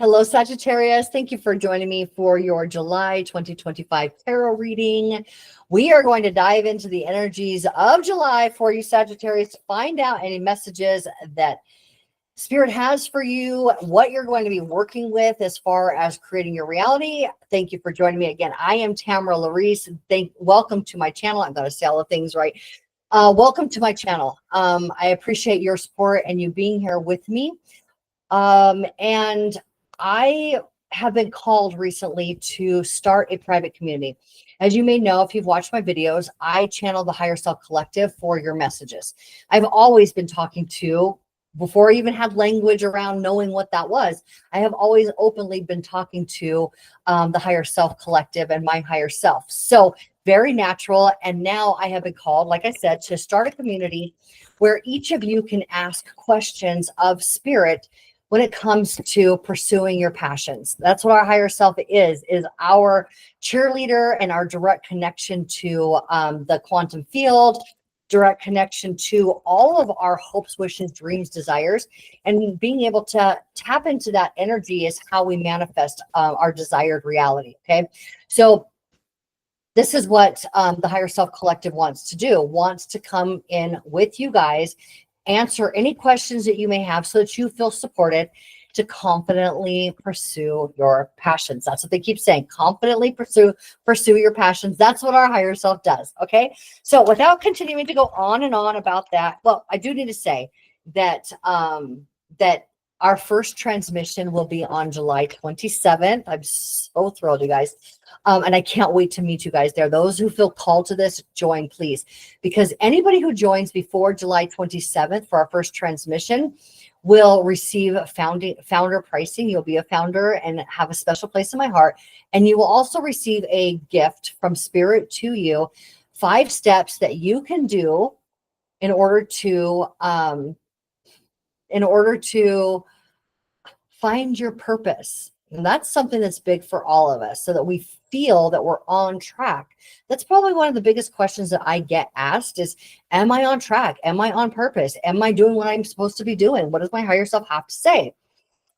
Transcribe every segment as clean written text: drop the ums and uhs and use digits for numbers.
Hello, Sagittarius. Thank you for joining me for your July 2025 tarot reading. We are going to dive into the energies of July for you, Sagittarius, to find out any messages that Spirit has for you, what you're going to be working with as far as creating your reality. Thank you for joining me again. I am Tamara Larisse. Welcome to my channel. I'm going to say all the things right. Welcome to my channel. I appreciate your support and you being here with me. And I have been called recently to start a private community. As you may know, if you've watched my videos, I channel the Higher Self Collective for your messages. I've always been talking to, before I even had language around knowing what that was, I have always openly been talking to the Higher Self Collective and my higher self. So very natural. And now I have been called, like I said, to start a community where each of you can ask questions of Spirit when it comes to pursuing your passions. That's what our higher self is our cheerleader and our direct connection to the quantum field, direct connection to all of our hopes, wishes, dreams, desires, and being able to tap into that energy is how we manifest our desired reality. Okay. So this is what the Higher Self Collective wants to do, wants to come in with you guys, answer any questions that you may have so that you feel supported to confidently pursue your passions. That's what they keep saying, confidently pursue your passions. That's what our higher self does. Okay. So without continuing to go on and on about that, well, I do need to say that, that our first transmission will be on July 27th. I'm so thrilled, you guys. And I can't wait to meet you guys there. Those who feel called to this, join, please. Because anybody who joins before July 27th for our first transmission will receive founder pricing. You'll be a founder and have a special place in my heart. And you will also receive a gift from Spirit to you, 5 steps that you can do in order to find your purpose. And that's something that's big for all of us, so that we feel that we're on track. That's probably one of the biggest questions that I get asked is, am I on track? Am I on purpose? Am I doing what I'm supposed to be doing? What does my higher self have to say?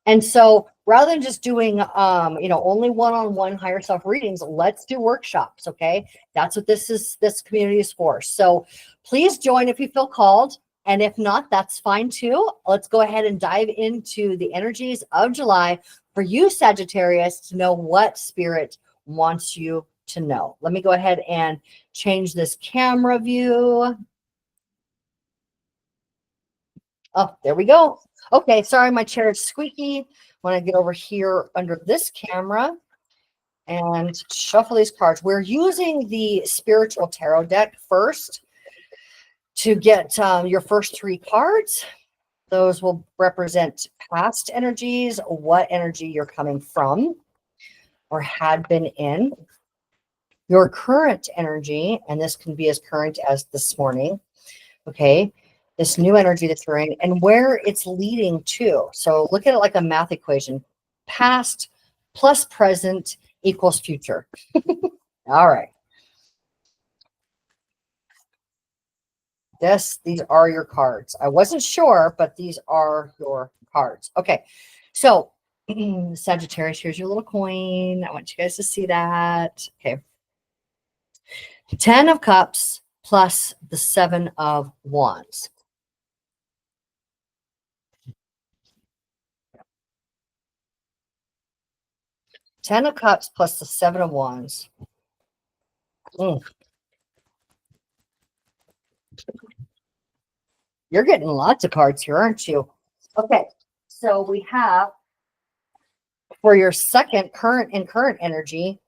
And so rather than just doing, only one-on-one higher self readings, let's do workshops. Okay. That's what this community is for. So please join if you feel called. And if not, that's fine too. Let's go ahead and dive into the energies of July for you, Sagittarius, to know what Spirit wants you to know. Let me go ahead and change this camera view. Oh, there we go. Okay, sorry, my chair is squeaky. When I get over here under this camera and shuffle these cards, we're using the Spiritual Tarot deck first to get your first 3 cards. Those will represent past energies, what energy you're coming from or had been in. Your current energy, and this can be as current as this morning, okay? This new energy that you're in and where it's leading to. So look at it like a math equation. Past plus present equals future. All right. These are your cards. I wasn't sure, but these are your cards. Okay. So Sagittarius, here's your little coin. I want you guys to see that. Okay. 10 of Cups plus the 7 of Wands. Ten of Cups plus the 7 of Wands. You're getting lots of cards here, aren't you? Okay, so we have, for your second current energy,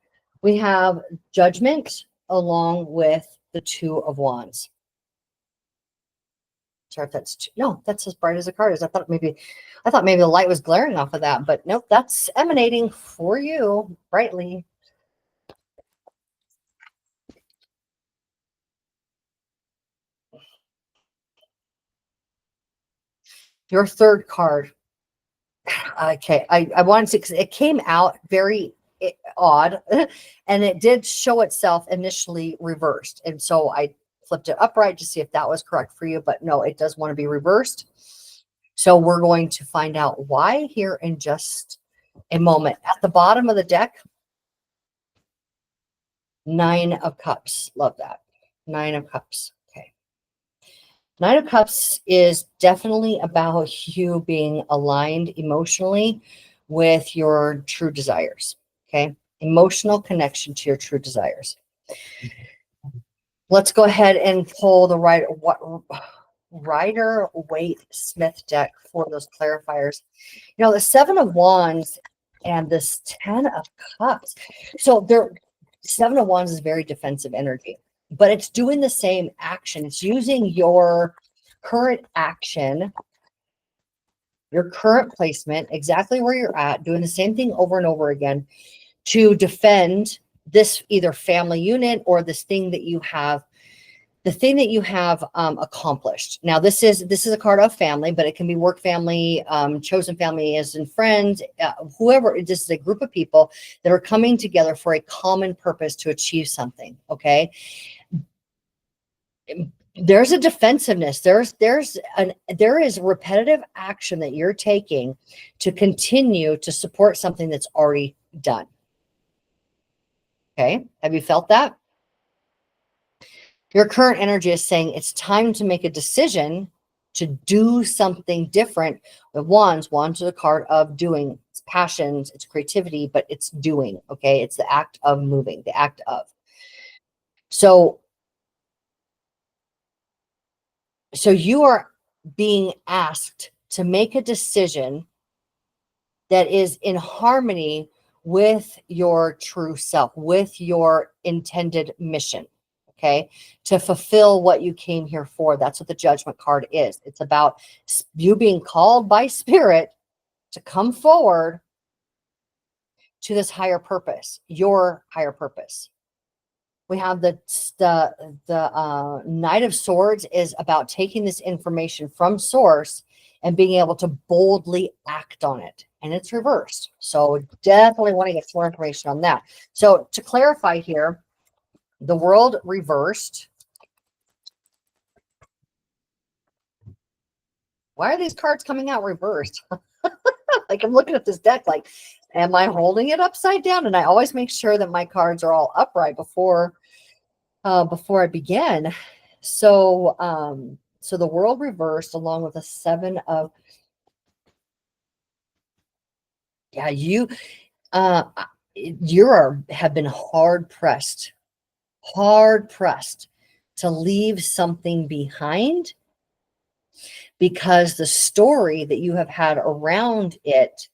we have Judgment along with the 2 of Wands. Sorry if that's no, that's as bright as a card is. I thought maybe the light was glaring off of that, but nope, that's emanating for you brightly. Your third card. Okay, I wanted to, because it came out very odd and it did show itself initially reversed. And so I flipped it upright to see if that was correct for you, but no, it does want to be reversed. So we're going to find out why here in just a moment. At the bottom of the deck, 9 of Cups. Love that. 9 of Cups. Okay. 9 of Cups is definitely about you being aligned emotionally with your true desires. Okay. Emotional connection to your true desires. Let's go ahead and pull the Rider-Waite-Smith deck for those clarifiers. You know, the 7 of Wands and this 10 of Cups. So there, 7 of Wands is very defensive energy, but it's doing the same action. It's using your current action, your current placement, exactly where you're at, doing the same thing over and over again to defend this either family unit or this thing that you have, the thing that you have accomplished. Now, this is a card of family, but it can be work family, chosen family as in friends, whoever. This is a group of people that are coming together for a common purpose to achieve something. Okay. There's a defensiveness. There is repetitive action that you're taking to continue to support something that's already done. Okay. Have you felt that? Your current energy is saying it's time to make a decision to do something different. The wands are the card of doing. It's passions, it's creativity, but it's doing. Okay. It's the act of moving, the act of. So you are being asked to make a decision that is in harmony with your true self, with your intended mission, okay, to fulfill what you came here for. That's what the Judgment card is. It's about you being called by Spirit to come forward to this higher purpose, your higher purpose. We have the Knight of Swords is about taking this information from source and being able to boldly act on it. And it's reversed. So definitely want to get more information on that. So to clarify here, the World reversed. Why are these cards coming out reversed? Like I'm looking at this deck like, am I holding it upside down? And I always make sure that my cards are all upright before I begin. So so the World reversed along with a 7 of, yeah, you have been hard pressed to leave something behind because the story that you have had around it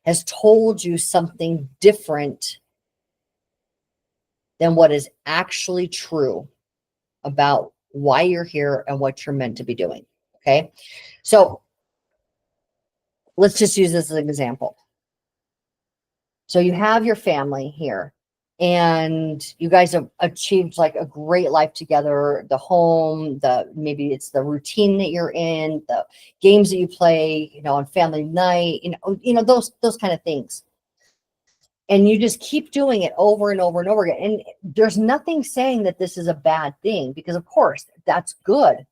has told you something different than what is actually true about why you're here and what you're meant to be doing. Okay. So let's just use this as an example. So you have your family here and you guys have achieved like a great life together, the home, maybe it's the routine that you're in, the games that you play, you know, on family night, those kind of things. And you just keep doing it over and over and over again. And there's nothing saying that this is a bad thing, because of course that's good.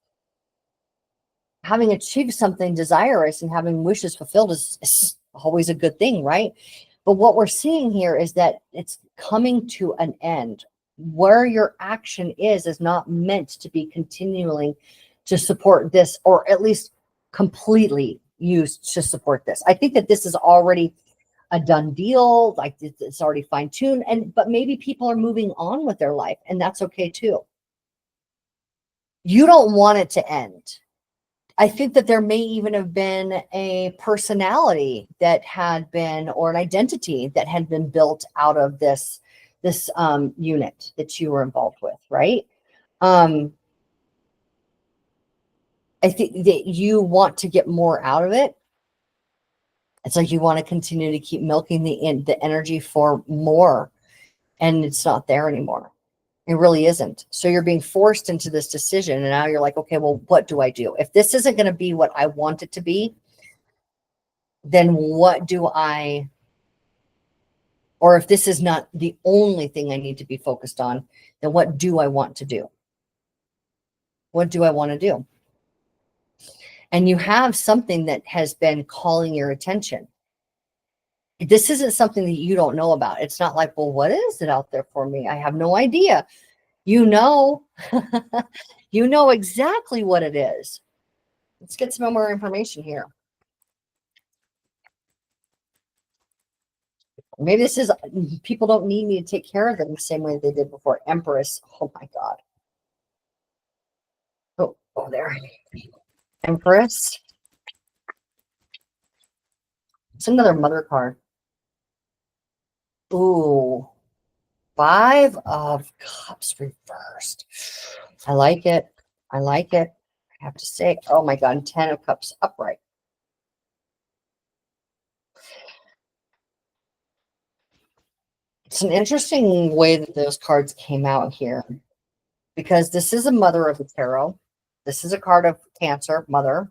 Having achieved something desirous and having wishes fulfilled is always a good thing, right? But what we're seeing here is that it's coming to an end. Where your action is not meant to be continuing to support this, or at least completely used to support this. I think that this is already a done deal, like it's already fine-tuned, but maybe people are moving on with their life, and that's okay too. You don't want it to end. I think that there may even have been a personality that had been, or an identity that had been built out of this unit that you were involved with, right? I think that you want to get more out of it. It's like you want to continue to keep milking the energy for more, and it's not there anymore. It really isn't. So you're being forced into this decision, and now you're like, okay, well, what do I do? If this isn't going to be what I want it to be, then what do I, or if this is not the only thing I need to be focused on, then what do I want to do? What do I want to do? And you have something that has been calling your attention. This isn't something that you don't know about. It's not like, well, what is it out there for me? I have no idea. You know, you know exactly what it is. Let's get some more information here. Maybe this is, people don't need me to take care of them the same way they did before. Empress. Oh my God. Oh, there. Empress. It's another mother card. Ooh. 5 of Cups reversed. I like it. I like it. I have to say, oh my God, 10 of Cups upright. It's an interesting way that those cards came out here, because this is a mother of the tarot. This is a card of Cancer, mother.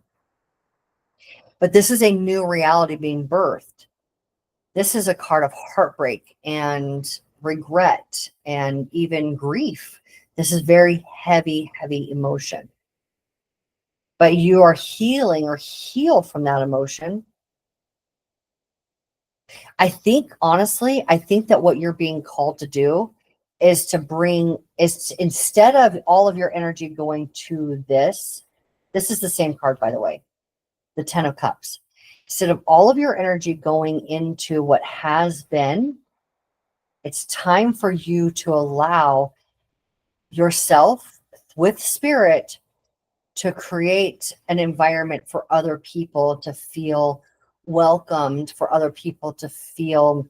But this is a new reality being birthed. This is a card of heartbreak and regret and even grief. This is very heavy, heavy emotion. But you are healing or heal from that emotion. I think, honestly, I think that what you're being called to do is to bring, instead of all of your energy going to this is the same card, by the way, the 10 of Cups. Instead of all of your energy going into what has been, it's time for you to allow yourself with spirit to create an environment for other people to feel welcomed, for other people to feel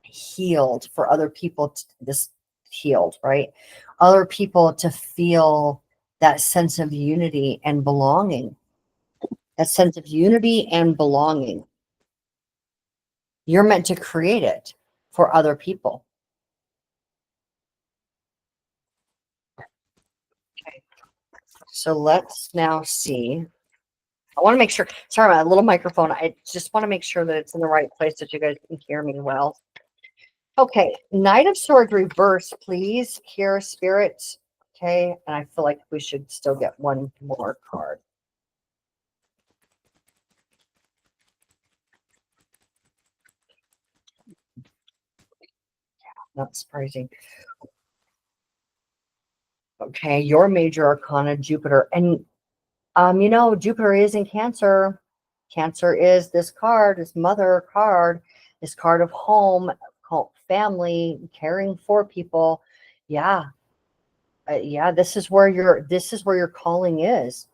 healed, for other people to, this healed, right? Other people to feel that sense of unity and belonging. That sense of unity and belonging. You're meant to create it for other people. Okay. So let's now see. I want to make sure, sorry, my little microphone. I just want to make sure that it's in the right place that you guys can hear me well. Okay, Knight of Swords reverse, please. Here, Spirit. Okay, and I feel like we should still get one more card. Not surprising. Okay, your major arcana, Jupiter. And you know, Jupiter is in Cancer. Cancer is this card, this mother card, this card of home, family, caring for people. Yeah. Yeah, this is where your calling is.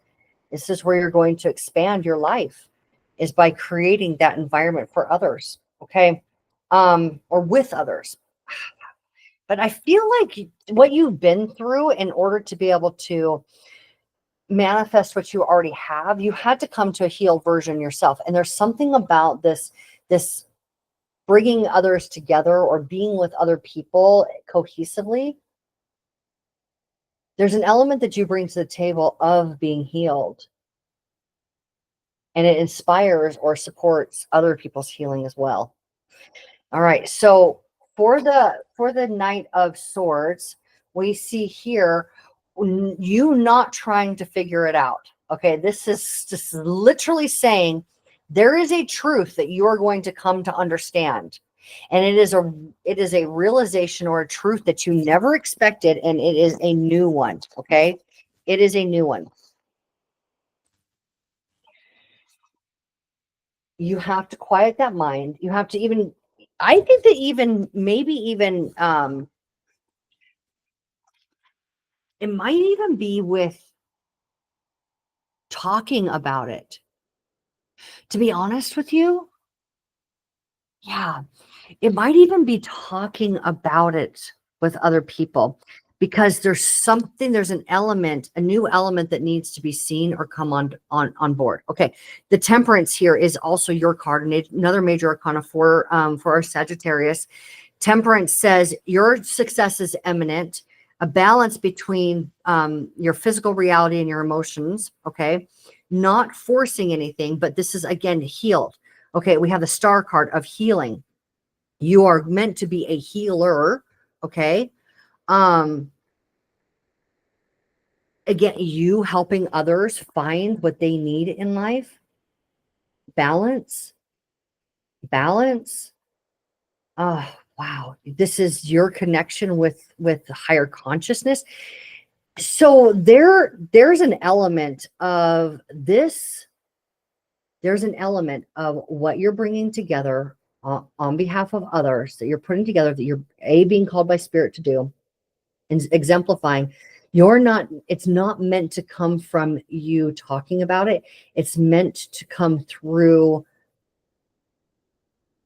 This is where you're going to expand your life, is by creating that environment for others. Okay. Or with others. But I feel like what you've been through, in order to be able to manifest what you already have, you had to come to a healed version yourself. And there's something about this bringing others together or being with other people cohesively. There's an element that you bring to the table of being healed, and it inspires or supports other people's healing as well. All right, so for the Knight of Swords, we see here you not trying to figure it out. Okay, this is just literally saying there is a truth that you are going to come to understand, and it is a realization or a truth that you never expected, and it is a new one. Okay, it is a new one. You have to quiet that mind. You have to even, I think that even maybe even it might even be with talking about it. To be honest with you, yeah, it might even be talking about it with other people, because there's an element, a new element that needs to be seen or come on board. Okay, the Temperance here is also your card, and another major arcana for our Sagittarius. Temperance says your success is imminent, a balance between your physical reality and your emotions. Okay, not forcing anything, but this is again healed. Okay, we have the Star card of healing. You are meant to be a healer. Okay. Again, you helping others find what they need in life. Balance. Wow. This is your connection with higher consciousness. So there's an element of this. There's an element of what you're bringing together on behalf of others that you're putting together, that you're being called by spirit to do, and exemplifying. It's not meant to come from you talking about it. It's meant to come through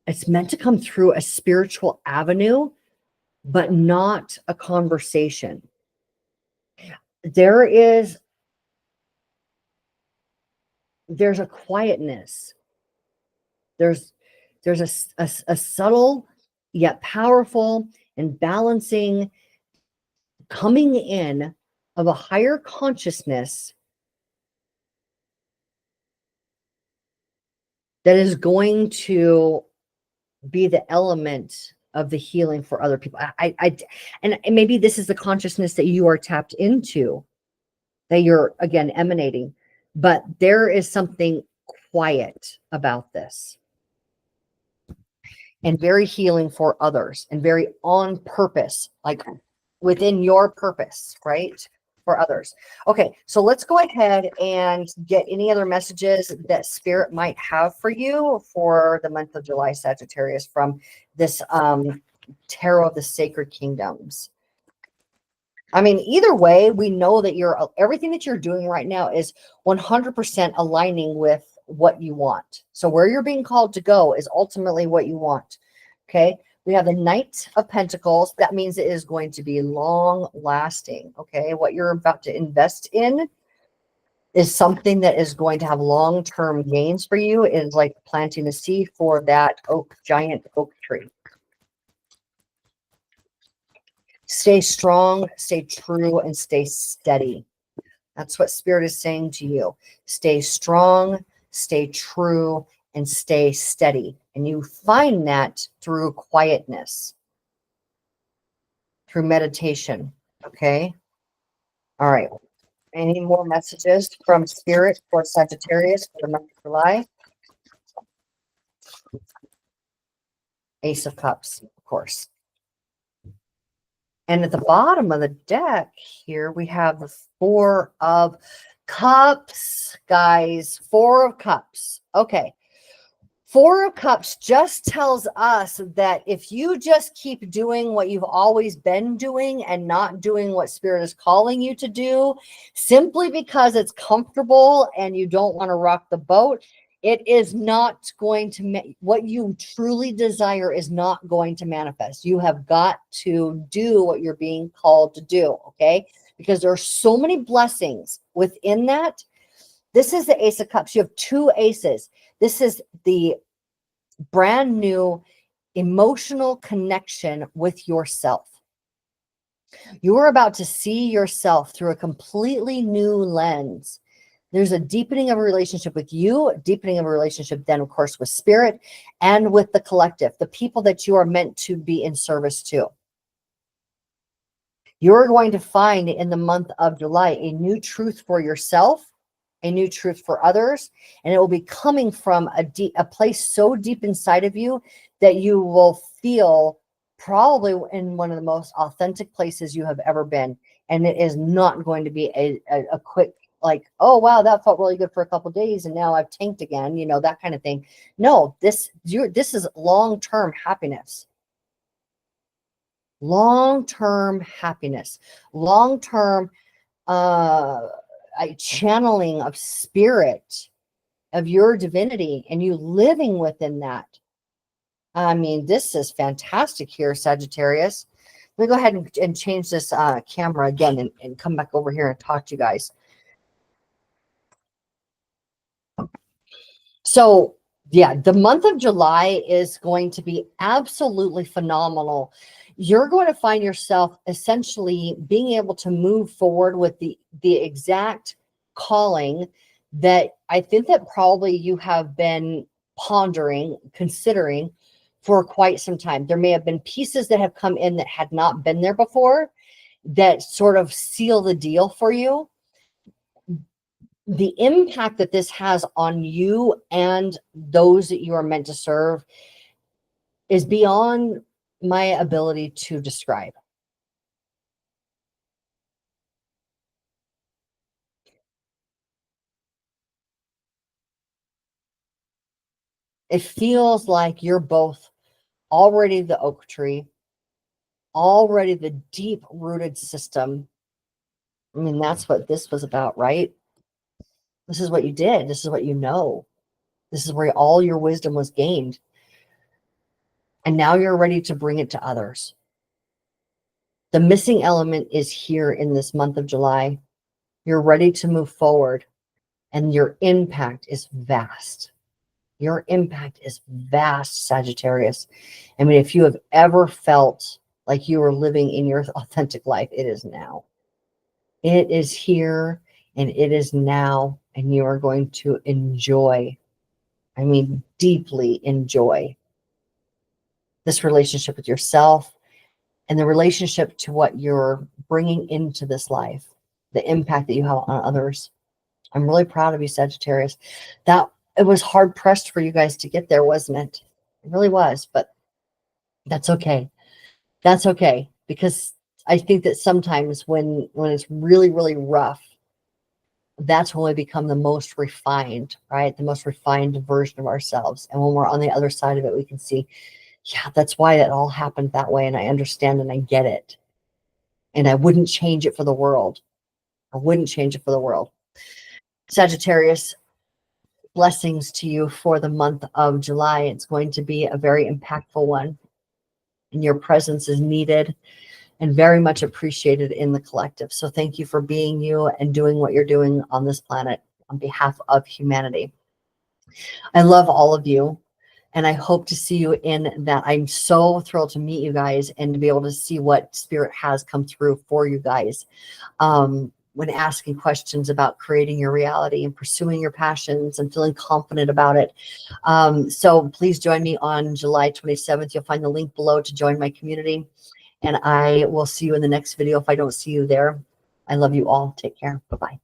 a spiritual avenue, but not a conversation. There's a quietness. There's a subtle yet powerful and balancing coming in of a higher consciousness that is going to be the element of the healing for other people. And maybe this is the consciousness that you are tapped into, that you're again emanating, but there is something quiet about this, and very healing for others, and very on purpose, like within your purpose, right? For others. Okay, so let's go ahead and get any other messages that spirit might have for you for the month of July, Sagittarius, from this tarot of the sacred kingdoms. I mean, either way, we know that everything that you're doing right now is 100% aligning with what you want. So where you're being called to go is ultimately what you want. Okay. We have the Knight of Pentacles. That means it is going to be long lasting. Okay. What you're about to invest in is something that is going to have long-term gains for you. It is like planting a seed for that giant oak tree. Stay strong, stay true, and stay steady. That's what Spirit is saying to you. Stay strong, stay true, and stay steady. And you find that through quietness, through meditation. Okay? All right. Any more messages from Spirit for Sagittarius for the month of July? Ace of Cups, of course. And at the bottom of the deck here, we have the Four of Cups, guys. Four of Cups. Okay. Four of Cups just tells us that if you just keep doing what you've always been doing and not doing what Spirit is calling you to do, simply because it's comfortable and you don't want to rock the boat, it is not going to, what you truly desire is not going to manifest. You have got to do what you're being called to do, okay? Because there are so many blessings within that. This is the Ace of Cups. You have two aces. This is the brand new emotional connection with yourself. You are about to see yourself through a completely new lens. There's a deepening of a relationship with you, deepening of a relationship then, of course, with Spirit and with the collective, the people that you are meant to be in service to. You're going to find in the month of July a new truth for yourself, a new truth for others, and it will be coming from a place so deep inside of you that you will feel probably in one of the most authentic places you have ever been. And it is not going to be a quick, like, oh, wow, that felt really good for a couple of days and now I've tanked again, you know, that kind of thing. No, this is long-term happiness. Long-term happiness, long-term channeling of spirit, of your divinity, and you living within that. I mean, this is fantastic here, Sagittarius. Let me go ahead and change this camera again and come back over here and talk to you guys. So yeah, the month of July is going to be absolutely phenomenal. You're going to find yourself essentially being able to move forward with the exact calling that I think that probably you have been pondering, considering for quite some time. There may have been pieces that have come in that had not been there before that sort of seal the deal for you. The impact that this has on you and those that you are meant to serve is beyond my ability to describe. It feels like you're both already the oak tree, already the deep rooted system. I mean, that's what this was about, right? This is what you did. This is what you know. This is where all your wisdom was gained. And now you're ready to bring it to others. The missing element is here in this month of July. You're ready to move forward, and your impact is vast. Your impact is vast, Sagittarius. I mean, if you have ever felt like you were living in your authentic life, it is now. It is here and it is now, and you are going to enjoy, I mean, deeply enjoy this relationship with yourself and the relationship to what you're bringing into this life, the impact that you have on others. I'm really proud of you, Sagittarius. That it was hard pressed for you guys to get there, wasn't it? It really was, but that's okay. That's okay, because I think that sometimes when it's really, really rough, that's when we become the most refined, right? The most refined version of ourselves. And when we're on the other side of it, we can see, yeah, that's why that all happened that way. And I understand and I get it. And I wouldn't change it for the world. I wouldn't change it for the world. Sagittarius, blessings to you for the month of July. It's going to be a very impactful one. And your presence is needed and very much appreciated in the collective. So thank you for being you and doing what you're doing on this planet on behalf of humanity. I love all of you, and I hope to see you in that. I'm so thrilled to meet you guys and to be able to see what spirit has come through for you guys when asking questions about creating your reality and pursuing your passions and feeling confident about it. So please join me on July 27th. You'll find the link below to join my community, and I will see you in the next video if I don't see you there. I love you all. Take care. Bye-bye.